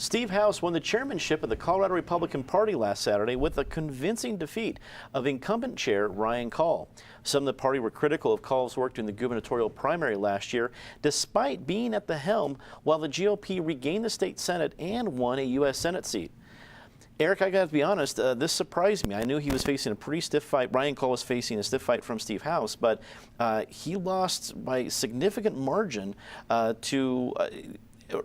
Steve House won the chairmanship of the Colorado Republican Party last Saturday with a convincing defeat of incumbent chair Ryan Call. Some of the party were critical of Call's work during the gubernatorial primary last year, despite being at the helm while the GOP regained the state Senate and won a U.S. Senate seat. Eric, I got to be honest, this surprised me. I knew he was facing a pretty stiff fight. Ryan Call was facing a stiff fight from Steve House, but he lost by significant margin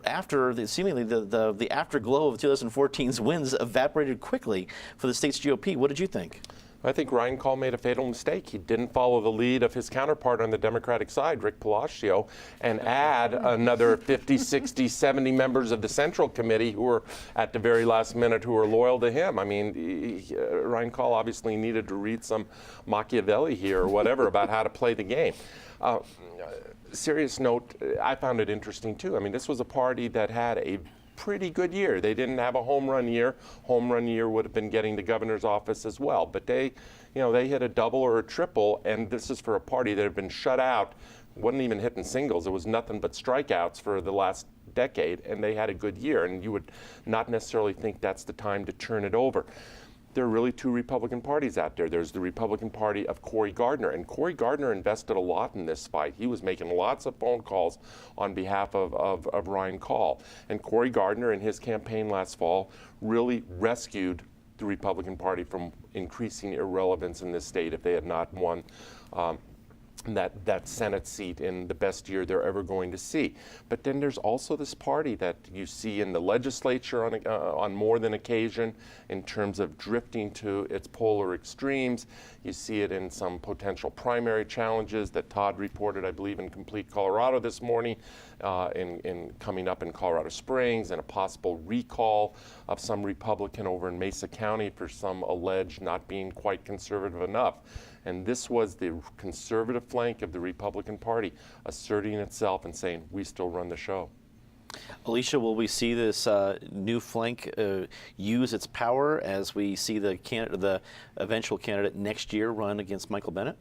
after seemingly the afterglow of 2014's wins evaporated quickly for the state's GOP. What did you think? I think Ryan Call made a fatal mistake. He didn't follow the lead of his counterpart on the Democratic side, Rick Palacio, and add another 50, 60, 70 members of the Central Committee who were at the very last minute who were loyal to him. I mean, Ryan Call obviously needed to read some Machiavelli here or whatever about how to play the game. Serious note, I found it interesting too. I mean, this was a party that had a pretty good year. They didn't have a home run year. Home run year would have been getting the governor's office as well. But they hit a double or a triple, and this is for a party that had been shut out. Wasn't even hitting singles. It was nothing but strikeouts for the last decade, and they had a good year. And you would not necessarily think that's the time to turn it over. There are really two Republican parties out there. There's the Republican Party of Cory Gardner, and Cory Gardner invested a lot in this fight. He was making lots of phone calls on behalf of Ryan Call. And Cory Gardner, in his campaign last fall, really rescued the Republican Party from increasing irrelevance in this state if they had not won that Senate seat in the best year they're ever going to see. But then there's also this party that you see in the legislature on more than occasion in terms of drifting to its polar extremes. You see it in some potential primary challenges that Todd reported, I believe, in Complete Colorado this morning, in coming up in Colorado Springs, and a possible recall of some Republican over in Mesa County for some alleged not being quite conservative enough. And this was the conservative flank of the Republican Party asserting itself and saying, we still run the show. Alicia, will we see this new flank use its power as we see the eventual candidate next year run against Michael Bennet?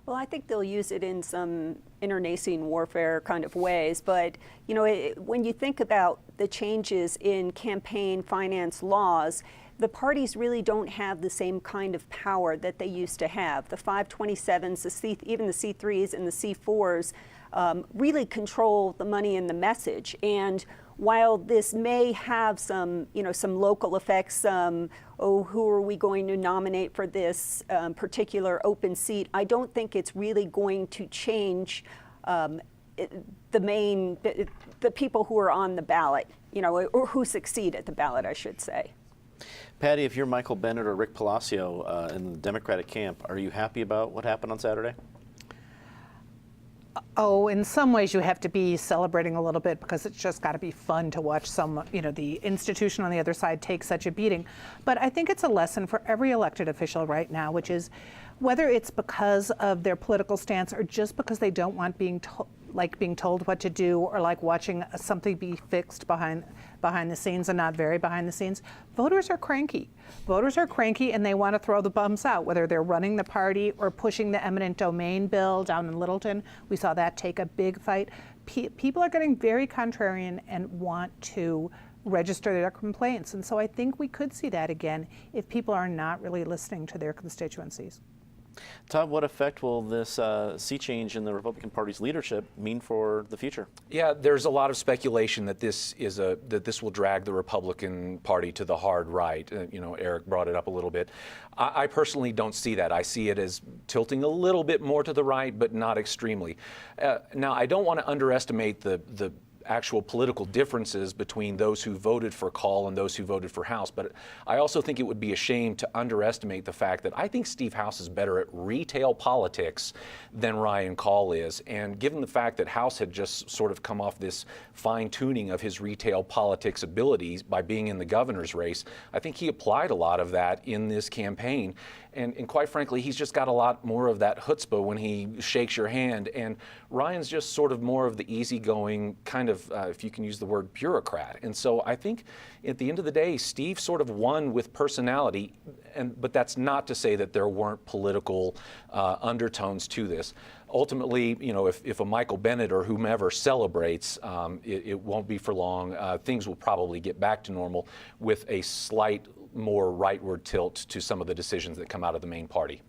Well, I think they'll use it in some internecine warfare kind of ways. But, you know, when you think about the changes in campaign finance laws, the parties really don't have the same kind of power that they used to have. The 527s, even the C3s and the C4s really control the money and the message. And while this may have some local effects, who are we going to nominate for this particular open seat, I don't think it's really going to change the people who are on the ballot, or who succeed at the ballot, I should say. Patty, if you're Michael Bennet or Rick Palacio in the Democratic camp, are you happy about what happened on Saturday? Oh, in some ways you have to be celebrating a little bit because it's just got to be fun to watch the institution on the other side take such a beating. But I think it's a lesson for every elected official right now, which is whether it's because of their political stance or just because they don't want being told what to do, or like watching something be fixed behind the scenes and not very behind the scenes. Voters are cranky. Voters are cranky, and they want to throw the bums out, whether they're running the party or pushing the eminent domain bill down in Littleton. We saw that take a big fight. People are getting very contrarian and want to register their complaints. And so I think we could see that again if people are not really listening to their constituencies. Todd, what effect will this sea change in the Republican Party's leadership mean for the future? Yeah, there's a lot of speculation that this will drag the Republican Party to the hard right. Eric brought it up a little bit. I personally don't see that. I see it as tilting a little bit more to the right, but not extremely. Now, I don't want to underestimate the actual political differences between those who voted for Call and those who voted for House. But I also think it would be a shame to underestimate the fact that I think Steve House is better at retail politics than Ryan Call is. And given the fact that House had just sort of come off this fine-tuning of his retail politics abilities by being in the governor's race, I think he applied a lot of that in this campaign. And quite frankly, he's just got a lot more of that chutzpah when he shakes your hand. And Ryan's just sort of more of the easygoing, kind of of, if you can use the word, bureaucrat. And so I think at the end of the day, Steve sort of won with personality, but that's not to say that there weren't political undertones to this. Ultimately, you know, if a Michael Bennett or whomever celebrates, it won't be for long. Things will probably get back to normal with a slight more rightward tilt to some of the decisions that come out of the main party.